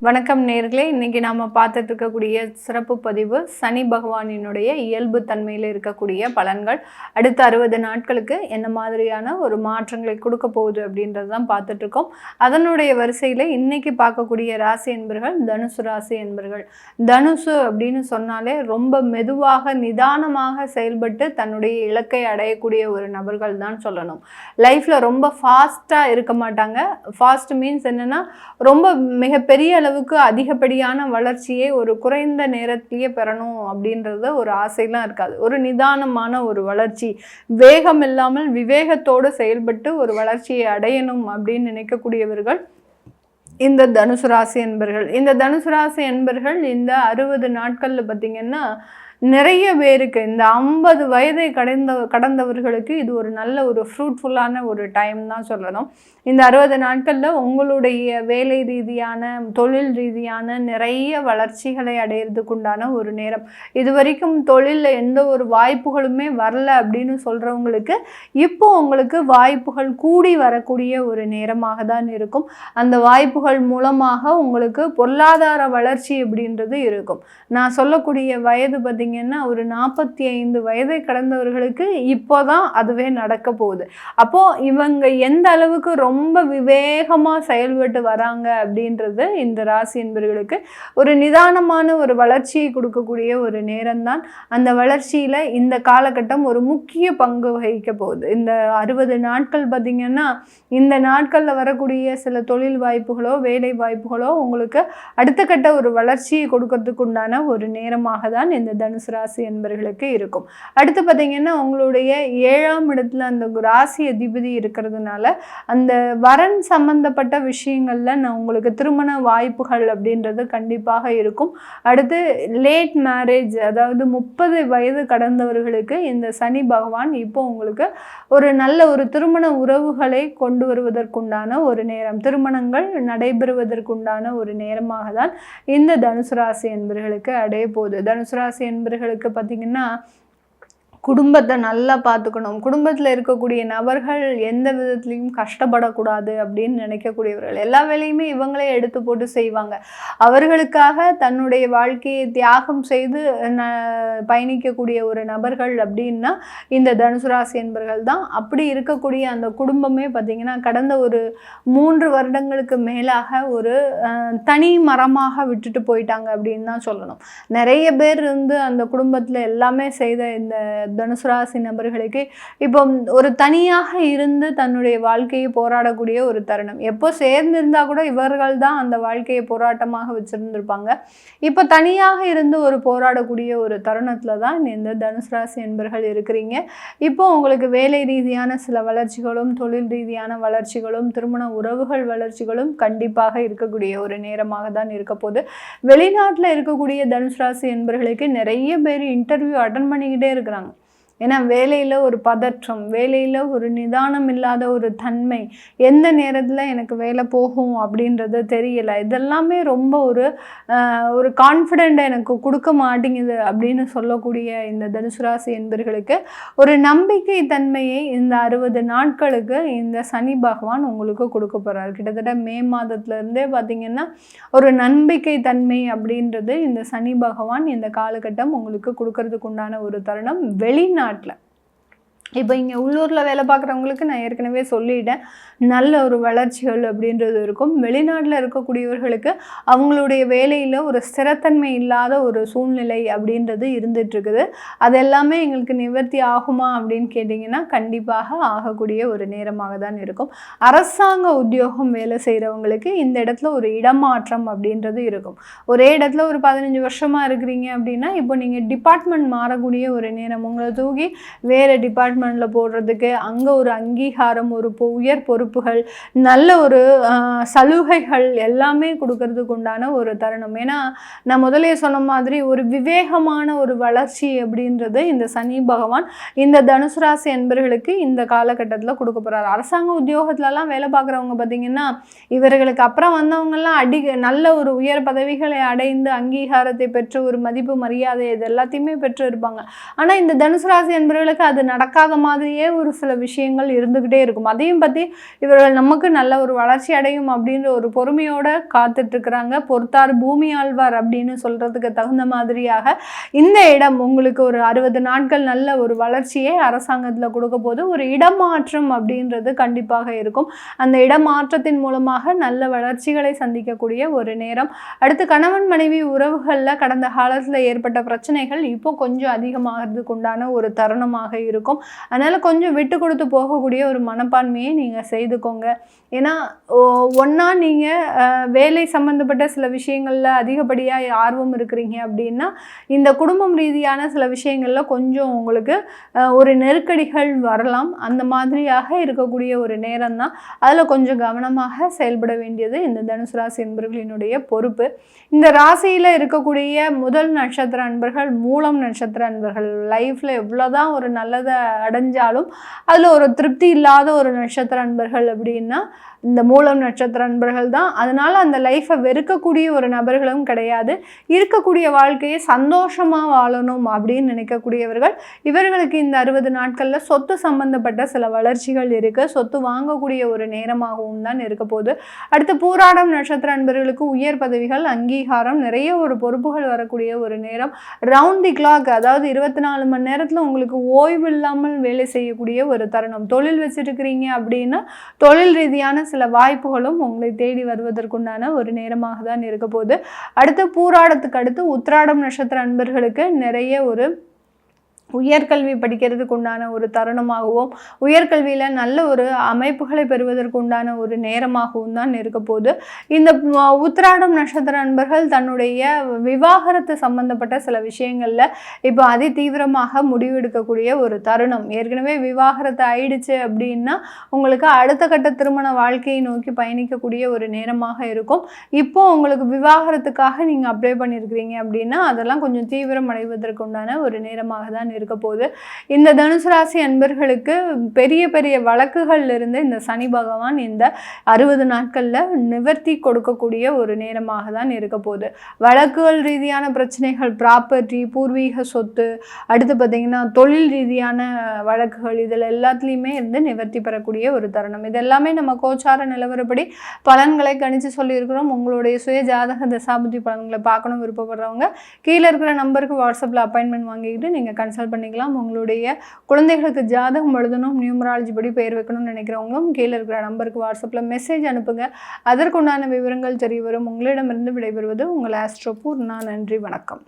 வணக்கம் நேர்களே, இன்னைக்கு நாம பார்த்துட்டு இருக்கக்கூடிய சிறப்பு பதிவு சனி பகவானினுடைய இயல்பு தன்மையில் இருக்கக்கூடிய பலன்கள். அடுத்த 60 நாட்களுக்கு என்ன மாதிரியான ஒரு மாற்றங்களை கொடுக்க போகுது அப்படின்றது தான் பார்த்துட்டு இருக்கோம். அதனுடைய வரிசையில் இன்னைக்கு பார்க்கக்கூடிய ராசி என்பர்கள் தனுசு ராசி என்பர்கள். தனுசு அப்படின்னு சொன்னாலே ரொம்ப மெதுவாக நிதானமாக செயல்பட்டு தன்னுடைய இலக்கை அடையக்கூடிய ஒரு நபர்கள் தான் சொல்லணும். லைஃப்ல ரொம்ப ஃபாஸ்ட்டாக இருக்க மாட்டாங்க. ஃபாஸ்ட் மீன்ஸ் என்னன்னா ரொம்ப மிகப்பெரிய அளவுக்கு அதிகப்படியான வளர்ச்சியை ஒரு குறைந்த நேரத்திலேயே பெறணும் அப்படின்றது ஒரு ஆசைலாம் இருக்காது. ஒரு நிதானமான ஒரு வளர்ச்சி, வேகம் இல்லாமல் விவேகத்தோடு செயல்பட்டு ஒரு வளர்ச்சியை அடையணும் அப்படின்னு நினைக்கக்கூடியவர்கள் இந்த தனுசு ராசி என்பர்கள். இந்த தனுசு ராசி என்பர்கள் இந்த 60 நாட்களில் பார்த்திங்கன்னா நிறைய பேருக்கு இந்த 50 வயதை கடந்தவர்களுக்கு இது ஒரு நல்ல ஒரு ஃப்ரூட்ஃபுல்லான ஒரு டைம் தான் சொல்லணும். இந்த 60 நாட்களில் உங்களுடைய வேலை ரீதியான தொழில் ரீதியான நிறைய வளர்ச்சிகளை அடையிறதுக்குண்டான ஒரு நேரம். இது வரைக்கும் தொழிலில் எந்த ஒரு வாய்ப்புகளுமே வரல அப்படின்னு சொல்கிறவங்களுக்கு இப்போ உங்களுக்கு வாய்ப்புகள் கூடி வரக்கூடிய ஒரு நேரமாக தான் இருக்கும். அந்த வாய்ப்புகள் மூலமாக உங்களுக்கு பொருளாதார வளர்ச்சி அப்படின்றது இருக்கும். நான் சொல்லக்கூடிய வயது பார்த்திங்கன்னா ஒரு 45 வயதை கடந்தவர்களுக்கு இப்போதான் அதுவே நடக்க போகுது. அப்போது இவங்க எந்த அளவுக்கு ரொம்ப விவேகமாக செயல்பட்டு வராங்க அப்படின்றது இந்த ராசி என்பவர்களுக்கு ஒரு நிதானமான ஒரு வளர்ச்சியை கொடுக்கக்கூடிய ஒரு நேரம்தான். அந்த வளர்ச்சியில் இந்த காலகட்டம் ஒரு முக்கிய பங்கு வகிக்க போகுது. இந்த 60 நாட்கள் பார்த்திங்கன்னா இந்த நாட்களில் வரக்கூடிய சில தொழில் வாய்ப்புகளோ வேலை வாய்ப்புகளோ உங்களுக்கு அடுத்த கட்ட ஒரு வளர்ச்சியை கொடுக்கறதுக்கு உண்டான ஒரு நேரமாக தான் இந்த தனுசு ராசி என்பவர்களுக்கு இருக்கும். அடுத்து பார்த்திங்கன்னா உங்களுடைய 7ஆம் இடத்துல அந்த ராசி அதிபதி இருக்கிறதுனால அந்த வரன் சம்பந்தப்பட்ட விஷயங்கள்ல நான் உங்களுக்கு திருமண வாய்ப்புகள் அப்படின்றது கண்டிப்பாக இருக்கும். அடுத்து லேட் மேரேஜ், அதாவது 30 வயது கடந்தவர்களுக்கு இந்த சனி பகவான் இப்போ உங்களுக்கு ஒரு நல்ல ஒரு திருமண உறவுகளை கொண்டு வருவதற்குண்டான ஒரு நேரம், திருமணங்கள் நடைபெறுவதற்குண்டான ஒரு நேரமாக தான் இந்த தனுசு ராசி என்பவர்களுக்கு அடைய போகுது. தனுசு ராசி என்பவர்களுக்கு பார்த்திங்கன்னா குடும்பத்தை நல்லா பார்த்துக்கணும், குடும்பத்தில் இருக்கக்கூடிய நபர்கள் எந்த விதத்துலையும் கஷ்டப்படக்கூடாது அப்படின்னு நினைக்கக்கூடியவர்கள். எல்லா வேலையுமே இவங்களே எடுத்து போட்டு செய்வாங்க. அவர்களுக்காக தன்னுடைய வாழ்க்கையை தியாகம் செய்து பயணிக்கக்கூடிய ஒரு நபர்கள் அப்படின்னா இந்த தனுசு ராசி என்பர்கள் தான். அப்படி இருக்கக்கூடிய அந்த குடும்பமே பார்த்திங்கன்னா கடந்த ஒரு 3 வருடங்களுக்கு மேலாக ஒரு தனி மரமாக விட்டுட்டு போயிட்டாங்க அப்படின்னு தான் சொல்லணும். நிறைய பேர் இருந்து அந்த குடும்பத்தில் எல்லாமே செய்த இந்த தனுசு ராசி நபர்களுக்கு இப்போ ஒரு தனியாக இருந்து தன்னுடைய வாழ்க்கையை போராடக்கூடிய ஒரு தருணம். எப்போ சேர்ந்திருந்தா கூட இவர்கள் தான் அந்த வாழ்க்கையை போராட்டமாக வச்சிருந்திருப்பாங்க. இப்போ தனியாக இருந்து ஒரு போராடக்கூடிய ஒரு தருணத்துல தான் இந்த தனுசு ராசி என்பர்கள் இருக்கிறீங்க. இப்போ உங்களுக்கு வேலை ரீதியான சில வளர்ச்சிகளும் தொழில் ரீதியான வளர்ச்சிகளும் திருமண உறவுகள் வளர்ச்சிகளும் கண்டிப்பாக இருக்கக்கூடிய ஒரு நேரமாக தான் இருக்க போகுது. வெளிநாட்டில் இருக்கக்கூடிய தனுசு ராசி என்பர்களுக்கு நிறைய பேர் இன்டர்வியூ அட்டன் பண்ணிக்கிட்டே இருக்கிறாங்க. ஏன்னா வேலையில் ஒரு பதற்றம், வேலையில் ஒரு நிதானம் இல்லாத ஒரு தன்மை, எந்த நேரத்தில் எனக்கு வேலை போகும் அப்படின்றது தெரியலை, இதெல்லாமே ரொம்ப ஒரு கான்ஃபிடென்ட் எனக்கு கொடுக்க மாட்டேங்குது அப்படின்னு சொல்லக்கூடிய இந்த தனுசு ராசி என்பர்களுக்கு ஒரு நம்பிக்கை தன்மையை இந்த 60 நாட்களுக்கு இந்த சனி பகவான் உங்களுக்கு கொடுக்க போகிறார். கிட்டத்தட்ட மே மாதத்துலேருந்தே பார்த்திங்கன்னா ஒரு நம்பிக்கை தன்மை அப்படின்றது இந்த சனி பகவான் இந்த காலகட்டம் உங்களுக்கு கொடுக்கறதுக்கு உண்டான ஒரு தருணம். வெளிநாட்டில் இப்போ இங்கே உள்ளூரில் வேலை பார்க்குறவங்களுக்கு நான் ஏற்கனவே சொல்லிட்டேன், நல்ல ஒரு வளர்ச்சிகள் அப்படின்றது இருக்கும். வெளிநாட்டில் இருக்கக்கூடியவர்களுக்கு அவங்களுடைய வேலையில் ஒரு ஸ்திரத்தன்மை இல்லாத ஒரு சூழ்நிலை அப்படின்றது இருந்துகிட்ருக்குது. அது எல்லாமே எங்களுக்கு நிவர்த்தி ஆகுமா அப்படின்னு கேட்டிங்கன்னா கண்டிப்பாக ஆகக்கூடிய ஒரு நேரமாக தான் இருக்கும். அரசாங்க உத்தியோகம் வேலை செய்கிறவங்களுக்கு இந்த இடத்துல ஒரு இடமாற்றம் அப்படின்றது இருக்கும். ஒரே இடத்துல ஒரு 15 வருஷமாக இருக்கிறீங்க அப்படின்னா இப்போ நீங்கள் டிபார்ட்மெண்ட் மாறக்கூடிய ஒரு நேரம். உங்களை தூக்கி வேறு டிபார்ட்மெண்ட் போடுறதுக்கு அங்கே ஒரு அங்கீகாரம், ஒரு உயர் பொறுப்புகள், நல்ல ஒரு சலுகைகள் எல்லாமே கொடுக்கறதுக்கு உண்டான ஒரு தருணம். ஏன்னா நான் முதலே சொன்ன மாதிரி ஒரு விவேகமான ஒரு வளர்ச்சி அப்படின்றது இந்த சனி பகவான் இந்த தனுசு ராசி என்பர்களுக்கு இந்த காலகட்டத்தில் கொடுக்க போகிறார். அரசாங்க உத்தியோகத்துலலாம் வேலை பார்க்குறவங்க பார்த்திங்கன்னா இவர்களுக்கு அப்புறம் வந்தவங்கெல்லாம் நல்ல ஒரு உயர் பதவிகளை அடைந்து அங்கீகாரத்தை பெற்று ஒரு மதிப்பு மரியாதை இது எல்லாத்தையுமே பெற்று இருப்பாங்க. ஆனால் இந்த தனுசு ராசி என்பவர்களுக்கு அது நடக்காது நடக்காத மாதிரியே ஒரு சில விஷயங்கள் இருந்துக்கிட்டே இருக்கும். அதையும் பற்றி இவர்கள் நமக்கு நல்ல ஒரு வளர்ச்சி அடையும் அப்படின்ற ஒரு பொறுமையோட காத்துட்ருக்குறாங்க. பொறுத்தார் பூமி ஆழ்வார் அப்படின்னு சொல்கிறதுக்கு தகுந்த மாதிரியாக இந்த இடம் உங்களுக்கு ஒரு 60 நாட்கள் நல்ல ஒரு வளர்ச்சியை அரசாங்கத்தில் கொடுக்க போது ஒரு இடமாற்றம் அப்படின்றது கண்டிப்பாக இருக்கும். அந்த இடமாற்றத்தின் மூலமாக நல்ல வளர்ச்சிகளை சந்திக்கக்கூடிய ஒரு நேரம். அடுத்து கணவன் மனைவி உறவுகளில் கடந்த காலத்தில் ஏற்பட்ட பிரச்சனைகள் இப்போ கொஞ்சம் அதிகமாகிறதுக்கு உண்டான ஒரு தருணமாக இருக்கும். அதனால் கொஞ்சம் விட்டு கொடுத்து போகக்கூடிய ஒரு மனப்பான்மையை நீங்கள் செய்துக்கோங்க. ஏன்னா ஒன்றா நீங்கள் வேலை சம்மந்தப்பட்ட சில விஷயங்களில் அதிகப்படியாக ஆர்வம் இருக்கிறீங்க அப்படின்னா இந்த குடும்பம் ரீதியான சில விஷயங்களில் கொஞ்சம் உங்களுக்கு ஒரு நெருக்கடிகள் வரலாம். அந்த மாதிரியாக இருக்கக்கூடிய ஒரு நேரம் தான். அதில் கொஞ்சம் கவனமாக செயல்பட வேண்டியது இந்த தனுசு ராசி என்பவர்களினுடைய பொறுப்பு. இந்த ராசியில் இருக்கக்கூடிய முதல் நட்சத்திர அன்பர்கள் மூலம் நட்சத்திர அன்பர்கள் லைஃப்பில் எவ்வளோதான் ஒரு நல்லதை அடைஞ்சாலும் அதில் ஒரு திருப்தி இல்லாத ஒரு நட்சத்திர அன்பர்கள் அப்படின்னா இந்த மூலம் நட்சத்திர அன்பர்கள் தான். அதனால் அந்த லைஃப்பை வெறுக்கக்கூடிய ஒரு நபர்களும் கிடையாது. இருக்கக்கூடிய வாழ்க்கையை சந்தோஷமாக வாழணும் அப்படின்னு நினைக்கக்கூடியவர்கள். இவர்களுக்கு இந்த 60 நாட்களில் சொத்து சம்பந்தப்பட்ட சில வளர்ச்சிகள் இருக்குது. சொத்து வாங்கக்கூடிய ஒரு நேரமாகவும் தான் இருக்க போகுது. அடுத்து பூராடம் நட்சத்திர அன்பர்களுக்கு உயர் பதவிகள், அங்கீகாரம், நிறைய ஒரு பொறுப்புகள் வரக்கூடிய ஒரு நேரம். ரவுண்ட் தி கிளாக், அதாவது 24 மணி நேரத்தில் உங்களுக்கு ஓய்வு இல்லாமல் வேலை செய்யக்கூடிய ஒரு தருணம். தொழில் வச்சுருக்கிறீங்க அப்படின்னா தொழில் ரீதியான சில வாய்ப்புகளும் உங்களை தேடி வருவதற்குண்டான ஒரு நேரமாக தான் இருக்க போகுது. அடுத்து பூராடத்துக்கு அடுத்து உத்திராடம் நட்சத்திர அன்பர்களுக்கு நிறைய ஒரு உயர்கல்வி படிக்கிறதுக்கு உண்டான ஒரு தருணமாகவும் உயர்கல்வியில் நல்ல ஒரு அமைப்புகளை பெறுவதற்கு உண்டான ஒரு நேரமாகவும் தான் இருக்க போகுது. இந்த உத்திராடம் நட்சத்திர அன்பர்கள் தன்னுடைய விவாகரத்து சம்பந்தப்பட்ட சில விஷயங்களில் இப்போ அதி தீவிரமாக முடிவெடுக்கக்கூடிய ஒரு தருணம். ஏற்கனவே விவாகரத்து ஆயிடுச்சு அப்படின்னா உங்களுக்கு அடுத்த கட்ட திருமண வாழ்க்கையை நோக்கி பயணிக்கக்கூடிய ஒரு நேரமாக இருக்கும். இப்போ உங்களுக்கு விவாகரத்துக்காக நீங்கள் அப்ளை பண்ணியிருக்கிறீங்க அப்படின்னா அதெல்லாம் கொஞ்சம் தீவிரம் அடைவதற்கு உண்டான ஒரு நேரமாக தான் இருக்க போகுது. இந்த தனுசு ராசி அன்பர்களுக்கு பெரிய பெரிய வழக்குகள் இருந்து இந்த சனி பகவான் இந்த 60 நாட்களில் நிவர்த்தி கொடுக்கக்கூடிய ஒரு நேரமாக தான் இருக்க போகுது. வழக்குகள் ரீதியான பிரச்சனைகள், ப்ராப்பர்ட்டி, பூர்வீக சொத்து, அடுத்து பார்த்திங்கன்னா தொழில் ரீதியான வழக்குகள், இதில் எல்லாத்துலேயுமே இருந்து நிவர்த்தி பெறக்கூடிய ஒரு தருணம். இதெல்லாமே நம்ம கோச்சார நிலவரப்படி பலன்களை கணிச்சு சொல்லியிருக்கிறோம். உங்களுடைய சுய ஜாதக தசாபுத்தி பலன்களை பார்க்கணும் விருப்பப்படுறவங்க கீழே இருக்கிற நம்பருக்கு வாட்ஸ்அப்பில் அப்பாயின்மெண்ட் வாங்கிக்கிட்டு நீங்கள் கன்சல்ட் பண்ணிக்கலாம். உங்களுடைய குழந்தைகளுக்கு ஜாதகம் எழுதணும், நியூமராலஜி படி பெயர் வைக்கணும்னு நினைக்கிறவங்களும் கீழே இருக்கிற நம்பருக்கு வாட்ஸ்அப்பில் மெசேஜ் அனுப்புங்க. அதற்குண்டான விவரங்கள் தெரிய வரும். உங்களிடமிருந்து விடைபெறுவது உங்கள் ஆஸ்ட்ரோபூர்ணா. நன்றி, வணக்கம்.